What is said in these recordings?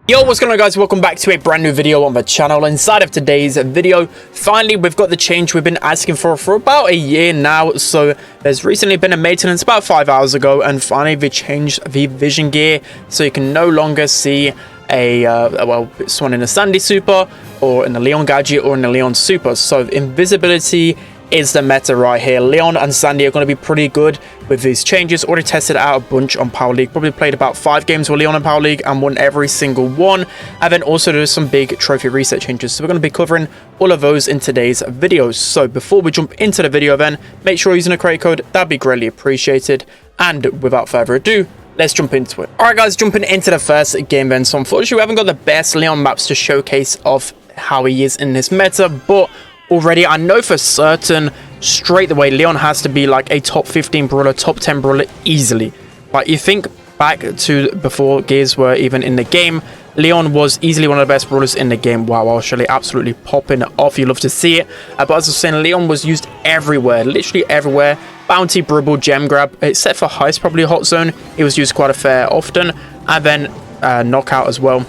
Yo, what's going on guys, welcome back to a brand new video on the channel. Inside of today's video, finally we've got the change we've been asking for about a year now. So there's recently been a maintenance about 5 hours ago, and finally they changed the vision gear, so you can no longer see someone in a Sandy super or in the Leon gadget or in the Leon super. So invisibility is the meta right here. Leon and Sandy are going to be pretty good with these changes. Already tested it out a bunch on Power League. Probably played about 5 games with Leon in Power League and won every single one. And then also there's some big trophy reset changes. So we're going to be covering all of those in today's videos. So before we jump into the video then, make sure you're using a create code. That'd be greatly appreciated. And without further ado, let's jump into it. Alright guys, jumping into the first game then. So unfortunately we haven't got the best Leon maps to showcase of how he is in this meta, but already I know for certain straight away Leon has to be like a top 15 brawler, top 10 brawler easily. Like, you think back to before gears were even in the game, Leon was easily one of the best brawlers in the game. Wow, actually absolutely popping it off. You love to see it. But as I was saying, Leon was used everywhere, literally everywhere. Bounty, Bribble, Gem Grab, except for Heist, probably Hot Zone. He was used quite a fair often. And then Knockout as well.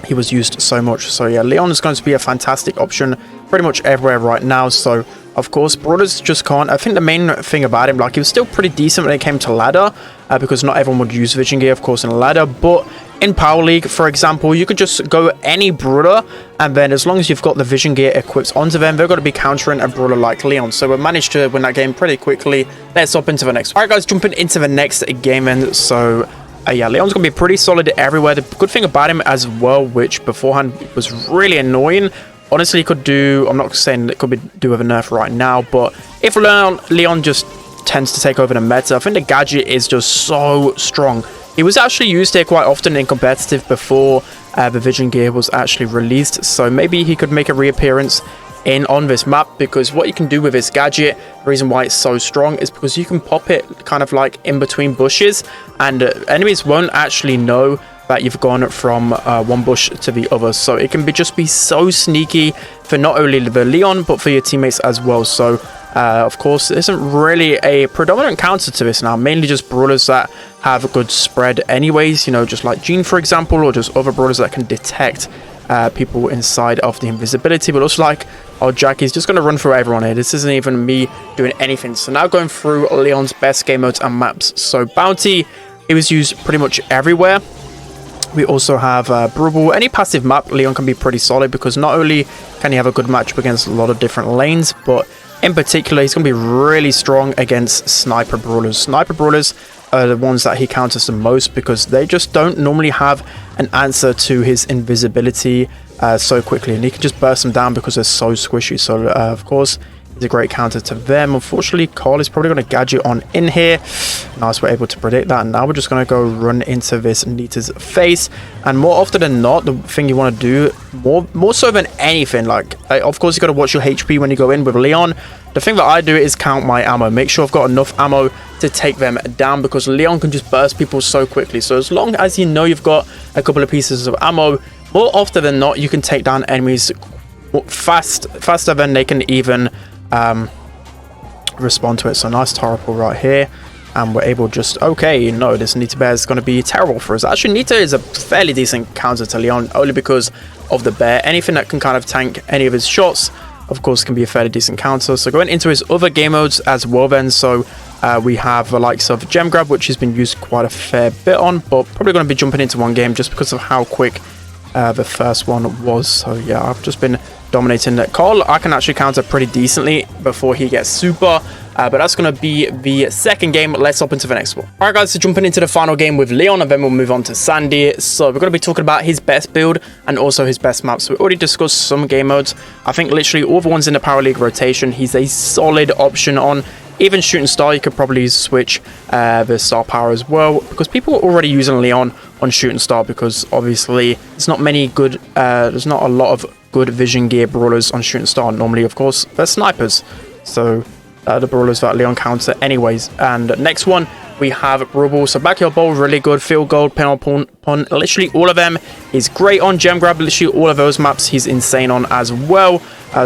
He was used so much. So yeah, Leon is going to be a fantastic option pretty much everywhere right now. So of course brawlers just can't. I think the main thing about him, like, he was still pretty decent when it came to ladder, because not everyone would use vision gear of course in ladder. But in Power League, for example, you could just go any brawler, and then as long as you've got the vision gear equipped onto them, they're going to be countering a brawler like Leon. So we managed to win that game pretty quickly. Let's hop into the next one. Alright guys, jumping into the next game. And so yeah, Leon's going to be pretty solid everywhere. The good thing about him as well, which beforehand was really annoying, honestly, could do, I'm not saying it could be do with a nerf right now, but if Leon just tends to take over the meta, I think the gadget is just so strong. He was actually used here quite often in competitive before the vision gear was actually released, so maybe he could make a reappearance on this map, because what you can do with this gadget, the reason why it's so strong is because you can pop it kind of like in between bushes, and enemies won't actually know that you've gone from one bush to the other. So it can just be so sneaky for not only the Leon but for your teammates as well. So of course there isn't really a predominant counter to this now, mainly just brawlers that have a good spread anyways, you know, just like Gene for example, or just other brawlers that can detect people inside of the invisibility. But also like, oh, Jackie's just going to run through everyone here. This isn't even me doing anything. So now going through Leon's best game modes and maps. So Bounty, it was used pretty much everywhere. We also have Brawl. Any passive map, Leon can be pretty solid, because not only can he have a good matchup against a lot of different lanes, but in particular he's going to be really strong against sniper brawlers. Sniper brawlers are the ones that he counters the most, because they just don't normally have an answer to his invisibility so quickly, and he can just burst them down because they're so squishy. So of course he's a great counter to them. Unfortunately, Carl is probably going to gadget on in here. Nice, we're able to predict that. And now we're just going to go run into this Nita's face. And more often than not, the thing you want to do, more so than anything, like, of course, you got to watch your HP when you go in with Leon. The thing that I do is count my ammo. Make sure I've got enough ammo to take them down, because Leon can just burst people so quickly. So as long as you know you've got a couple of pieces of ammo, more often than not, you can take down enemies faster than they can even respond to it. So nice tower pull right here, and we're able just, okay, no, this Nita bear is going to be terrible for us. Actually, Nita is a fairly decent counter to Leon, only because of the bear. Anything that can kind of tank any of his shots, of course, can be a fairly decent counter. So going into his other game modes as well then, so we have the likes of Gem Grab, which has been used quite a fair bit on, but probably going to be jumping into one game just because of how quick the first one was. So yeah, I've just been dominating that. Carl, I can actually counter pretty decently before he gets super, but that's going to be the second game. Let's hop into the next one. Alright guys, so jumping into the final game with Leon, and then we'll move on to Sandy. So we're going to be talking about his best build and also his best maps. So we already discussed some game modes. I think literally all the ones in the Power League rotation, he's a solid option on. Even Shooting Star, you could probably switch the Star Power as well, because people are already using Leon on Shooting Star, because obviously there's not many good, there's not a lot of good vision gear brawlers on Shooting Star. Normally, of course, they're snipers. So the brawlers that Leon counter anyways. And next one, we have Brawl. So backyard bowl, really good. Field goal, penal pun, literally all of them. He's great on Gem Grab. Literally all of those maps he's insane on as well.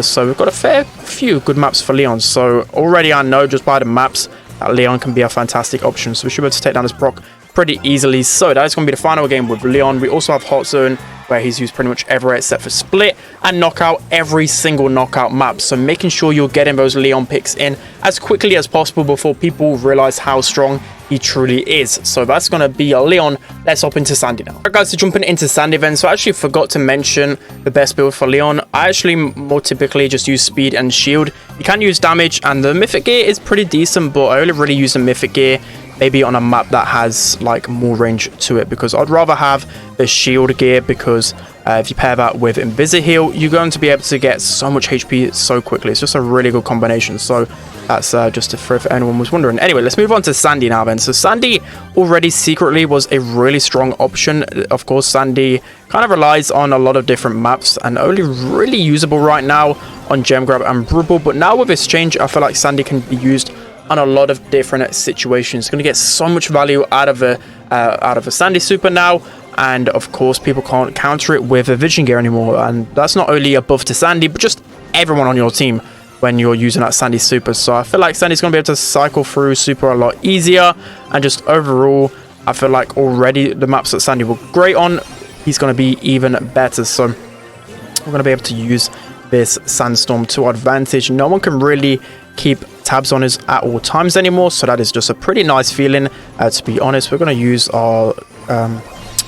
So we've got a fair few good maps for Leon. So already I know just by the maps that Leon can be a fantastic option. So we should be able to take down this Brock pretty easily. So that is going to be the final game with Leon. We also have Hot Zone, where he's used pretty much everywhere except for Split, and Knockout every single knockout map. So making sure you're getting those Leon picks in as quickly as possible before people realize how strong he truly is. So that's going to be a Leon. Let's hop into Sandy now. Alright guys, so jumping into Sandy then. So I actually forgot to mention the best build for Leon. I actually more typically just use speed and shield. You can use damage, and the mythic gear is pretty decent, but I only really use the mythic gear maybe on a map that has like more range to it, because I'd rather have the shield gear, because if you pair that with Invisi-Heal, you're going to be able to get so much HP so quickly. It's just a really good combination. So that's just if anyone was wondering. Anyway, let's move on to Sandy now then. So Sandy already secretly was a really strong option. Of course, Sandy kind of relies on a lot of different maps and only really usable right now on Gem Grab and Brawl. But now with this change, I feel like Sandy can be used on a lot of different situations. Going to get so much value out of a Sandy super now, and of course people can't counter it with a vision gear anymore, and that's not only a buff to Sandy but just everyone on your team when you're using that Sandy super. So I feel like Sandy's going to be able to cycle through super a lot easier, and just overall I feel like already the maps that Sandy were great on, he's going to be even better. So we're going to be able to use this Sandstorm to our advantage. No one can really keep tabs on us at all times anymore, so that is just a pretty nice feeling. To be honest, we're going to use our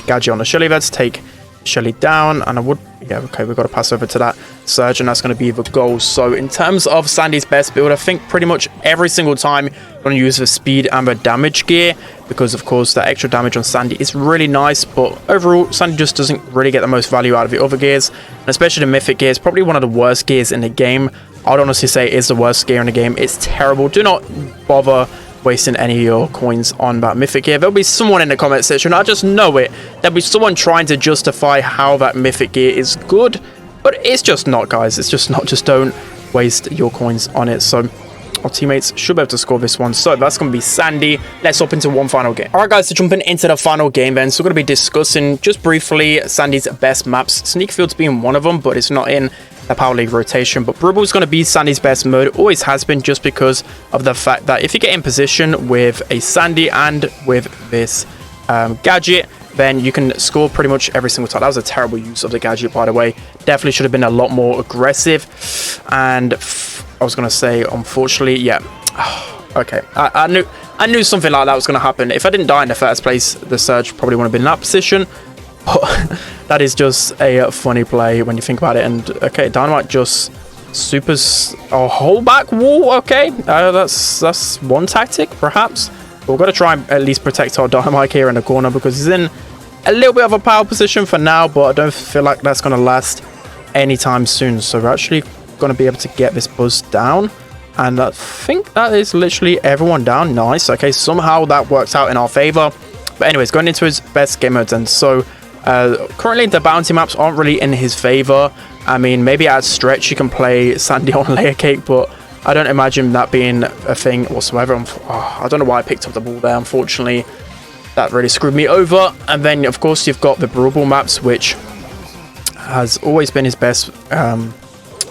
gadget on the Shelly there to take Shelly down, and we've got to pass over to that Surge, and that's going to be the goal. So in terms of Sandy's best build, I think pretty much every single time you're going to use the speed and the damage gear, because of course the extra damage on Sandy is really nice, but overall Sandy just doesn't really get the most value out of the other gears, and especially the mythic gear is probably one of the worst gears in the game. I'd honestly say it is the worst gear in the game. It's terrible. Do not bother wasting any of your coins on that mythic gear. There'll be someone in the comment section, I just know it, there'll be someone trying to justify how that mythic gear is good, but it's just not, guys. It's just not. Just don't waste your coins on it. So our teammates should be able to score this one. So that's going to be Sandy. Let's hop into one final game. Alright guys, so jumping into the final game then. So we're going to be discussing just briefly Sandy's best maps. Sneak Field's being one of them, but it's not in the Power League rotation. But Brawl is going to be Sandy's best mode, always has been, just because of the fact that if you get in position with a Sandy and with this gadget, then you can score pretty much every single time. That was a terrible use of the gadget, by the way. Definitely should have been a lot more aggressive. And I was going to say, unfortunately, yeah. Okay, I knew something like that was going to happen. If I didn't die in the first place, the Surge probably wouldn't have been in that position. But that is just a funny play when you think about it. And okay, Dynamite just supers a whole back wall. Okay, that's one tactic perhaps, but we've got to try and at least protect our Dynamite here in the corner, because he's in a little bit of a power position for now, but I don't feel like that's going to last anytime soon. So we're actually going to be able to get this buzz down, and I think that is literally everyone down. Nice. Okay, somehow that works out in our favor. But anyways, going into his best game modes, and so currently the bounty maps aren't really in his favor. I mean, maybe at stretch you can play Sandy on Layer Cake, but I don't imagine that being a thing whatsoever. I don't know why I picked up the ball there. Unfortunately, that really screwed me over. And then of course you've got the Brawl maps, which has always been his best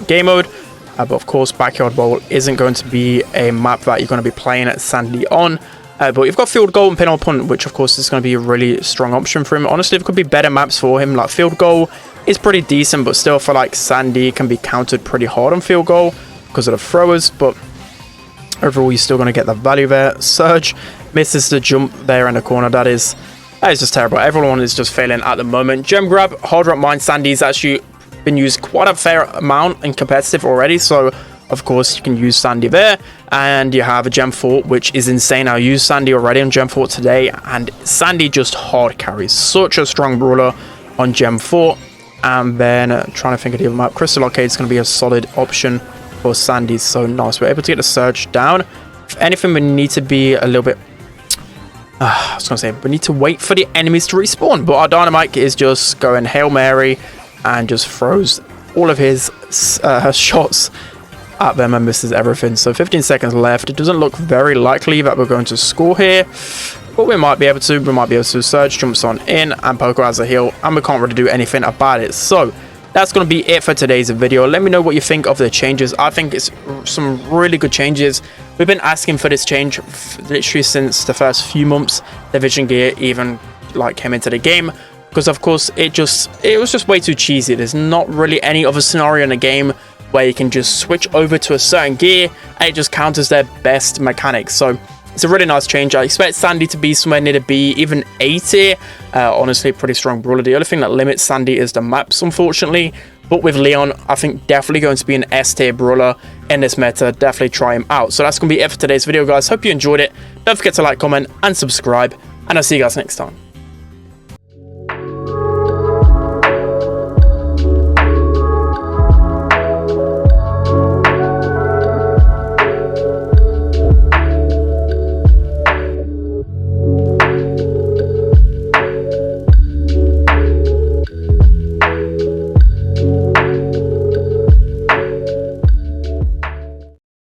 game mode, but of course Backyard Bowl isn't going to be a map that you're going to be playing at Sandy on. But you've got Field Goal and Pin on Punt, which of course is going to be a really strong option for him. Honestly, there could be better maps for him. Like Field Goal is pretty decent, but still I feel like Sandy can be countered pretty hard on Field Goal because of the throwers. But overall, you're still going to get the value there. Surge misses the jump there in the corner. That is just terrible. Everyone is just failing at the moment. Gem Grab, Hard Rock Mine, Sandy's actually been used quite a fair amount in competitive already. So of course, you can use Sandy there, and you have a Gem Fort, which is insane. I used Sandy already on Gem Fort today, and Sandy just hard carries. Such a strong brawler on Gem Fort. And then trying to think of the other map, Crystal Arcade is going to be a solid option for Sandy. So nice, we're able to get the Surge down. If anything, we need to be a little bit I was going to say, we need to wait for the enemies to respawn, but our Dynamite is just going Hail Mary and just throws all of his shots at them and misses everything. So 15 seconds left. It doesn't look very likely that we're going to score here, but we might be able to. We might be able to. Surge jumps on in and Poker has a heal, and we can't really do anything about it. So that's going to be it for today's video. Let me know what you think of the changes. I think it's some really good changes we've been asking for this change literally since the first few months the vision gear even like came into the game, because of course it was just way too cheesy. There's not really any other scenario in the game where you can just switch over to a certain gear and it just counters their best mechanics. So it's a really nice change. I expect Sandy to be somewhere near the B, even A tier. Honestly, pretty strong brawler. The only thing that limits Sandy is the maps, unfortunately. But with Leon, I think definitely going to be an S tier brawler in this meta. Definitely try him out. So that's going to be it for today's video, guys. Hope you enjoyed it. Don't forget to like, comment, and subscribe. And I'll see you guys next time.